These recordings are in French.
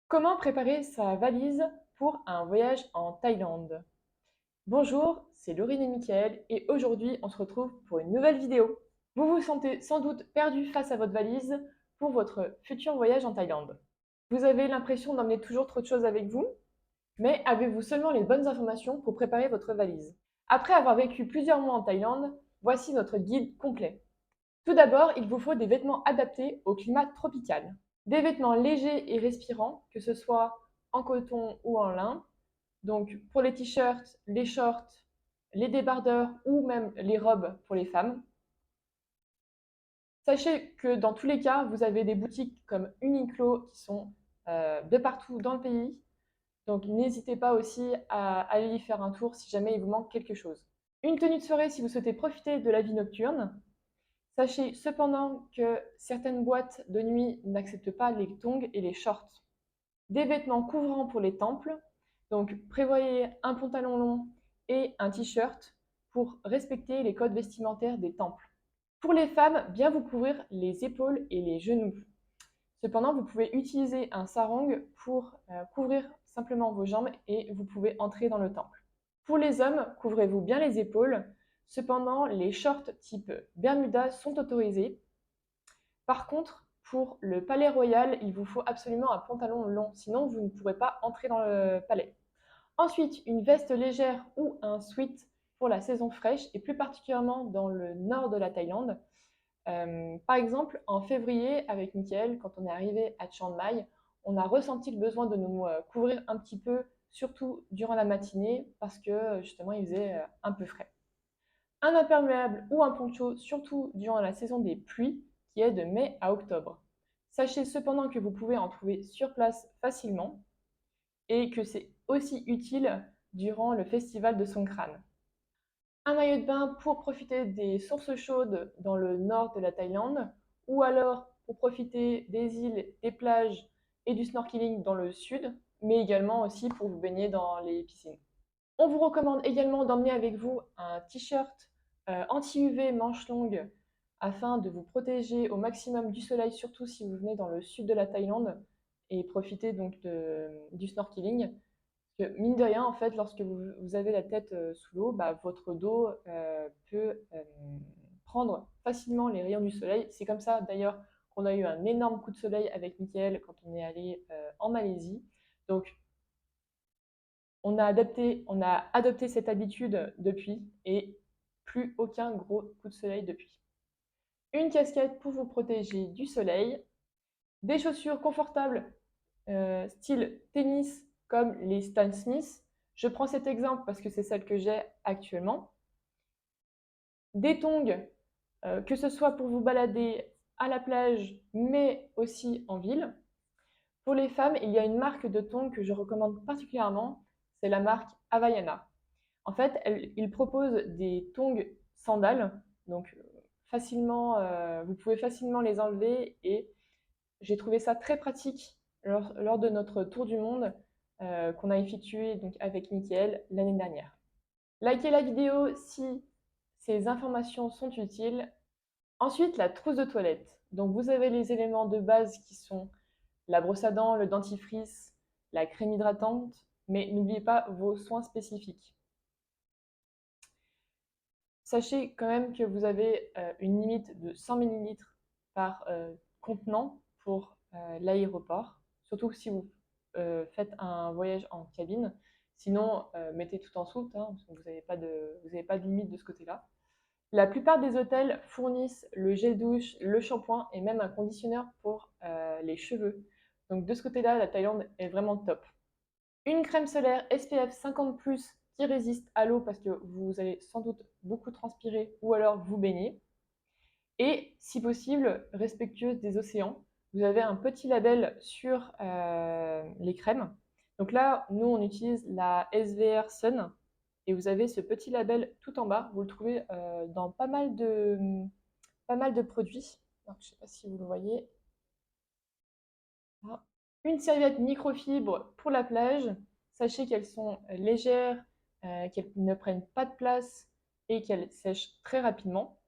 Comment préparer sa valise pour un voyage en Thaïlande? Bonjour, c'est Laurine et Mickaël et aujourd'hui on se retrouve pour une nouvelle vidéo. Vous vous sentez sans doute perdu face à votre valise pour votre futur voyage en Thaïlande. Vous avez l'impression d'emmener toujours trop de choses avec vous, mais avez-vous seulement les bonnes informations pour préparer votre valise? Après avoir vécu plusieurs mois en Thaïlande, voici notre guide complet. Tout d'abord, il vous faut des vêtements adaptés au climat tropical. Des vêtements légers et respirants, que ce soit en coton ou en lin. Donc pour les t-shirts, les shorts, les débardeurs ou même les robes pour les femmes. Sachez que dans tous les cas, vous avez des boutiques comme Uniqlo qui sont de partout dans le pays. Donc n'hésitez pas aussi à aller y faire un tour si jamais il vous manque quelque chose. Une tenue de soirée si vous souhaitez profiter de la vie nocturne. Sachez cependant que certaines boîtes de nuit n'acceptent pas les tongs et les shorts. Des vêtements couvrants pour les temples, donc prévoyez un pantalon long et un t-shirt pour respecter les codes vestimentaires des temples. Pour les femmes, bien vous couvrir les épaules et les genoux. Cependant, vous pouvez utiliser un sarong pour couvrir simplement vos jambes et vous pouvez entrer dans le temple. Pour les hommes, couvrez-vous bien les épaules. Cependant, les shorts type Bermuda sont autorisés. Par contre, pour le palais royal, il vous faut absolument un pantalon long, sinon vous ne pourrez pas entrer dans le palais. Ensuite, une veste légère ou un sweat pour la saison fraîche et plus particulièrement dans le nord de la Thaïlande. Par exemple, en février, avec Mickaël, quand on est arrivé à Chiang Mai, on a ressenti le besoin de nous couvrir un petit peu, surtout durant la matinée, parce que justement il faisait un peu frais. Un imperméable ou un poncho, surtout durant la saison des pluies, qui est de mai à octobre. Sachez cependant que vous pouvez en trouver sur place facilement et que c'est aussi utile durant le festival de Songkran. Un maillot de bain pour profiter des sources chaudes dans le nord de la Thaïlande ou alors pour profiter des îles, des plages et du snorkeling dans le sud, mais également aussi pour vous baigner dans les piscines. On vous recommande également d'emmener avec vous un t-shirt anti-UV manche longue afin de vous protéger au maximum du soleil, surtout si vous venez dans le sud de la Thaïlande et profiter donc du snorkeling. Parce que mine de rien, en fait, lorsque vous avez la tête sous l'eau, bah, votre dos peut prendre facilement les rayons du soleil. C'est comme ça d'ailleurs qu'on a eu un énorme coup de soleil avec Mickaël quand on est allé en Malaisie. Donc on a adopté cette habitude depuis et plus aucun gros coup de soleil depuis. Une casquette pour vous protéger du soleil, des chaussures confortables style tennis comme les Stan Smith. Je prends cet exemple parce que c'est celle que j'ai actuellement. Des tongs, que ce soit pour vous balader à la plage mais aussi en ville. Pour les femmes, il y a une marque de tongs que je recommande particulièrement, c'est la marque Havaiana. En fait, il propose des tongs sandales, donc facilement, vous pouvez facilement les enlever et j'ai trouvé ça très pratique lors de notre tour du monde qu'on a effectué donc, avec Mickaël l'année dernière. Likez la vidéo si ces informations sont utiles. Ensuite, la trousse de toilette. Donc vous avez les éléments de base qui sont la brosse à dents, le dentifrice, la crème hydratante, mais n'oubliez pas vos soins spécifiques. Sachez quand même que vous avez une limite de 100 ml par contenant pour l'aéroport, surtout si vous faites un voyage en cabine. Sinon, mettez tout en soute, hein, parce que vous n'avez pas de limite de ce côté-là. La plupart des hôtels fournissent le gel douche, le shampoing et même un conditionneur pour les cheveux. Donc de ce côté-là, la Thaïlande est vraiment top. Une crème solaire SPF 50+, qui résiste à l'eau parce que vous allez sans doute beaucoup transpirer ou alors vous baigner. Et si possible, respectueuse des océans. Vous avez un petit label sur les crèmes. Donc là, nous, on utilise la SVR Sun. Et vous avez ce petit label tout en bas. Vous le trouvez dans pas mal de produits. Alors, je ne sais pas si vous le voyez. Là. Une serviette microfibre pour la plage. Sachez qu'elles sont légères, qu'elles ne prennent pas de place et qu'elles sèchent très rapidement.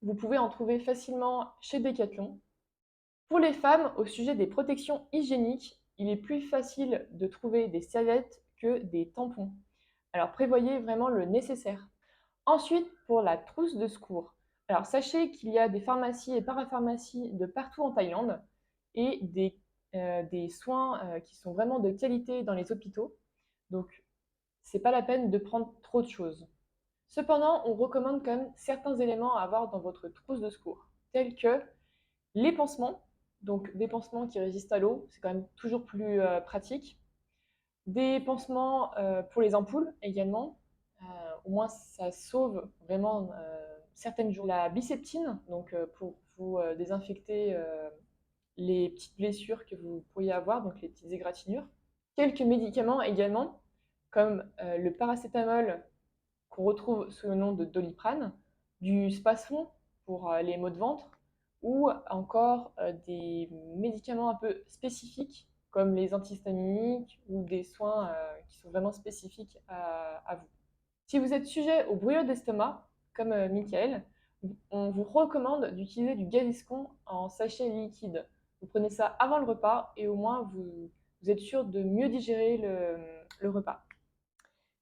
Vous pouvez en trouver facilement chez Decathlon. Pour les femmes, au sujet des protections hygiéniques, il est plus facile de trouver des serviettes que des tampons. Alors prévoyez vraiment le nécessaire. Ensuite, pour la trousse de secours. Alors sachez qu'il y a des pharmacies et parapharmacies de partout en Thaïlande et des soins qui sont vraiment de qualité dans les hôpitaux. Donc, c'est pas la peine de prendre trop de choses. Cependant, on recommande quand même certains éléments à avoir dans votre trousse de secours, tels que les pansements, donc des pansements qui résistent à l'eau, c'est quand même toujours plus pratique. Des pansements pour les ampoules également, au moins ça sauve vraiment certaines jours. La biseptine, donc pour vous désinfecter les petites blessures que vous pourriez avoir, donc les petites égratignures. Quelques médicaments également, comme le paracétamol qu'on retrouve sous le nom de Doliprane, du Spasfon pour les maux de ventre, ou encore des médicaments un peu spécifiques comme les antihistaminiques ou des soins qui sont vraiment spécifiques à vous. Si vous êtes sujet au brûlure d'estomac, comme Michael, on vous recommande d'utiliser du Gaviscon en sachet liquide. Vous prenez ça avant le repas et au moins vous êtes sûr de mieux digérer le repas.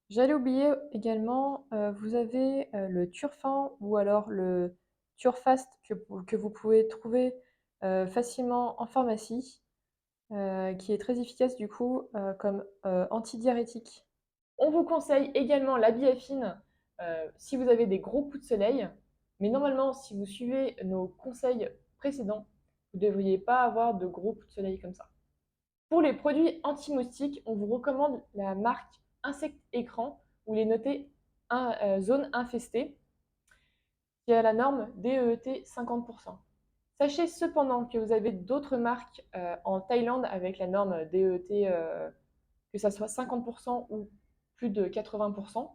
J'allais oublier également, vous avez le Turfan ou alors le Turfast que vous pouvez trouver facilement en pharmacie, qui est très efficace du coup comme antidiurétique. On vous conseille également la biafine si vous avez des gros coups de soleil, mais normalement, si vous suivez nos conseils précédents, vous ne devriez pas avoir de gros coups de soleil comme ça. Pour les produits anti-moustiques, on vous recommande la marque Insect Écran où il est noté zone infestée, qui a la norme DEET 50%. Sachez cependant que vous avez d'autres marques en Thaïlande avec la norme DEET, que ça soit 50% ou plus de 80%.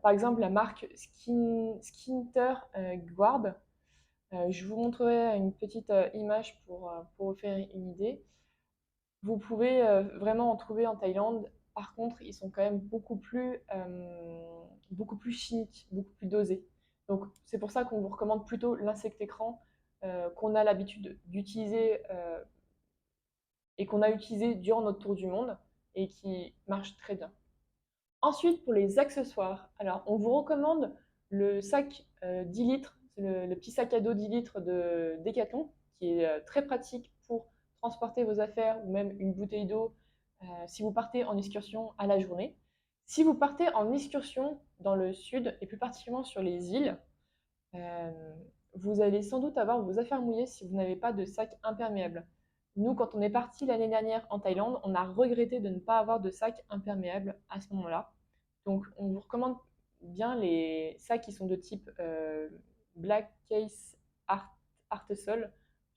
Par exemple, la marque Skinter Guard. Je vous montrerai une petite image pour vous faire une idée. Vous pouvez vraiment en trouver en Thaïlande. Par contre, ils sont quand même beaucoup plus chimiques, beaucoup plus dosés. Donc, c'est pour ça qu'on vous recommande plutôt l'insecte écran qu'on a l'habitude d'utiliser et qu'on a utilisé durant notre tour du monde et qui marche très bien. Ensuite, pour les accessoires, alors on vous recommande le sac 10 litres, c'est le petit sac à dos 10 litres de Decathlon, qui est très pratique pour transporter vos affaires ou même une bouteille d'eau si vous partez en excursion à la journée. Si vous partez en excursion dans le sud et plus particulièrement sur les îles, euh, vous allez sans doute avoir vos affaires mouillées si vous n'avez pas de sac imperméable. Nous, quand on est parti l'année dernière en Thaïlande, on a regretté de ne pas avoir de sac imperméable à ce moment-là. Donc, on vous recommande bien les sacs qui sont de type Black Case Artesol.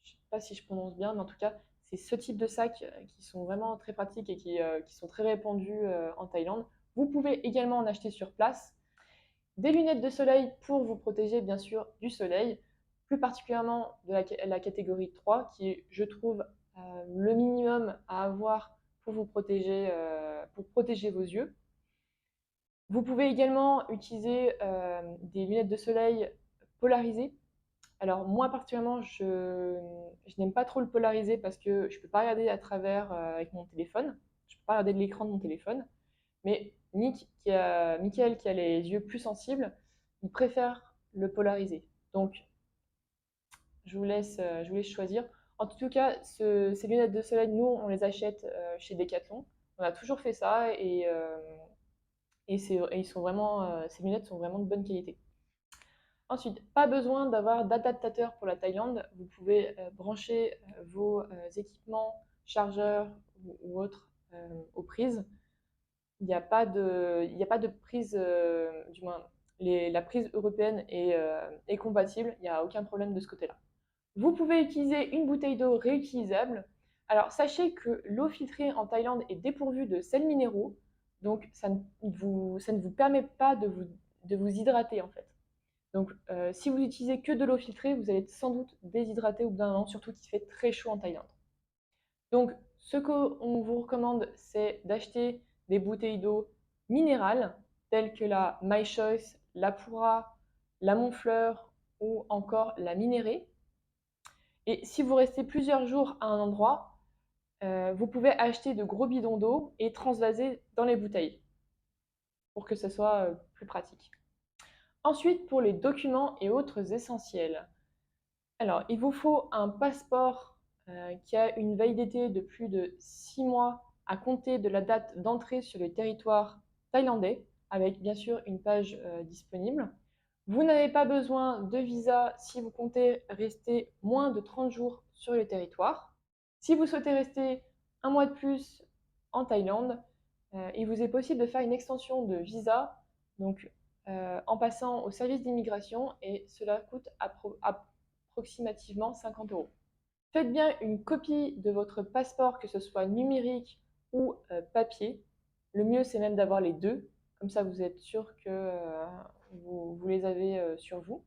Je ne sais pas si je prononce bien, mais en tout cas, c'est ce type de sacs qui sont vraiment très pratiques et qui sont très répandus en Thaïlande. Vous pouvez également en acheter sur place. Des lunettes de soleil pour vous protéger bien sûr du soleil, plus particulièrement de la catégorie 3 qui est, je trouve, le minimum à avoir pour vous protéger, pour protéger vos yeux. Vous pouvez également utiliser des lunettes de soleil polarisées. Alors moi particulièrement, je n'aime pas trop le polarisé parce que je ne peux pas regarder à travers avec mon téléphone. Je ne peux pas regarder de l'écran de mon téléphone. Mais Michael, qui a les yeux plus sensibles, il préfère le polarisé. Donc, je vous laisse choisir. En tout cas, ces lunettes de soleil, nous, on les achète chez Decathlon. On a toujours fait ça et ces lunettes sont vraiment de bonne qualité. Ensuite, pas besoin d'avoir d'adaptateur pour la Thaïlande. Vous pouvez brancher vos équipements, chargeurs ou autres aux prises. Il n'y a pas de prise, du moins la prise européenne est compatible, il n'y a aucun problème de ce côté-là. Vous pouvez utiliser une bouteille d'eau réutilisable. Alors sachez que l'eau filtrée en Thaïlande est dépourvue de sels minéraux, donc ça ne vous permet pas de vous hydrater en fait. Donc si vous utilisez que de l'eau filtrée, vous allez être sans doute déshydraté au bout d'un moment, surtout qu'il fait très chaud en Thaïlande. Donc, ce qu'on vous recommande, c'est d'acheter des bouteilles d'eau minérales, telles que la My Choice, la Pura, la Monfleur ou encore la Minérée. Et si vous restez plusieurs jours à un endroit, vous pouvez acheter de gros bidons d'eau et transvaser dans les bouteilles pour que ce soit plus pratique. Ensuite, pour les documents et autres essentiels. Alors, il vous faut un passeport qui a une validité de plus de 6 mois à compter de la date d'entrée sur le territoire thaïlandais, avec bien sûr une page disponible. Vous n'avez pas besoin de visa si vous comptez rester moins de 30 jours sur le territoire. Si vous souhaitez rester un mois de plus en Thaïlande, il vous est possible de faire une extension de visa, donc en passant au service d'immigration, et cela coûte approximativement 50 euros. Faites bien une copie de votre passeport, que ce soit numérique ou papier. Le mieux, c'est même d'avoir les deux. Comme ça, vous êtes sûr que vous les avez sur vous.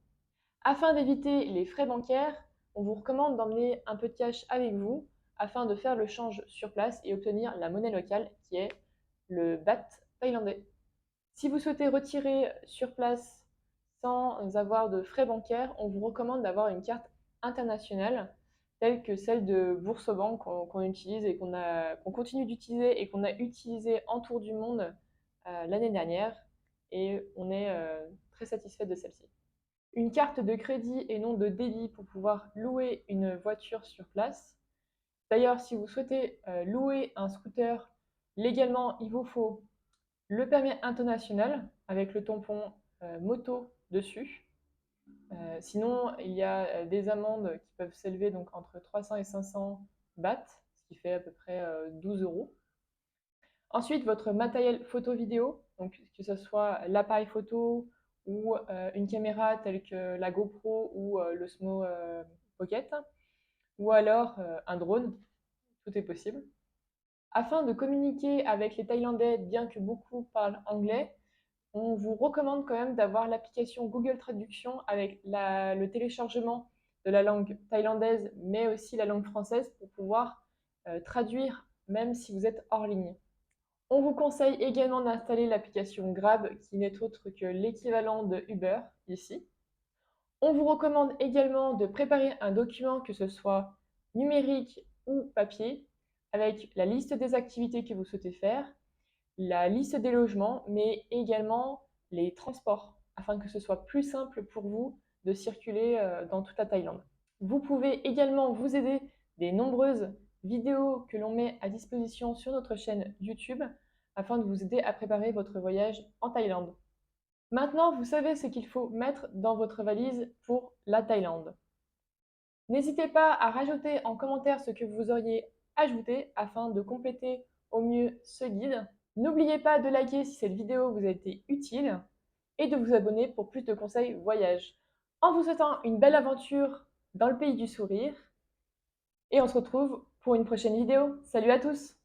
Afin d'éviter les frais bancaires, on vous recommande d'emmener un peu de cash avec vous afin de faire le change sur place et obtenir la monnaie locale qui est le baht thaïlandais. Si vous souhaitez retirer sur place sans avoir de frais bancaires, on vous recommande d'avoir une carte internationale telle que celle de Boursorama qu'on utilise et qu'on continue d'utiliser et qu'on a utilisé en tour du monde l'année dernière, et on est très satisfait de celle-ci. Une carte de crédit et non de débit pour pouvoir louer une voiture sur place. D'ailleurs, si vous souhaitez louer un scooter légalement, il vous faut le permis international avec le tampon moto dessus. Sinon, il y a des amendes qui peuvent s'élever donc entre 300 et 500 bahts, ce qui fait à peu près 12 euros. Ensuite, votre matériel photo-vidéo, donc que ce soit l'appareil photo ou une caméra telle que la GoPro ou l'Osmo Pocket, ou alors un drone, tout est possible. Afin de communiquer avec les Thaïlandais, bien que beaucoup parlent anglais, on vous recommande quand même d'avoir l'application Google Traduction avec le téléchargement de la langue thaïlandaise, mais aussi la langue française pour pouvoir traduire même si vous êtes hors ligne. On vous conseille également d'installer l'application Grab, qui n'est autre que l'équivalent de Uber ici. On vous recommande également de préparer un document, que ce soit numérique ou papier, avec la liste des activités que vous souhaitez faire, la liste des logements, mais également les transports, afin que ce soit plus simple pour vous de circuler dans toute la Thaïlande. Vous pouvez également vous aider des nombreuses vidéos que l'on met à disposition sur notre chaîne YouTube afin de vous aider à préparer votre voyage en Thaïlande. Maintenant, vous savez ce qu'il faut mettre dans votre valise pour la Thaïlande. N'hésitez pas à rajouter en commentaire ce que vous auriez ajouté afin de compléter au mieux ce guide. N'oubliez pas de liker si cette vidéo vous a été utile et de vous abonner pour plus de conseils voyage. En vous souhaitant une belle aventure dans le pays du sourire, et on se retrouve pour une prochaine vidéo. Salut à tous!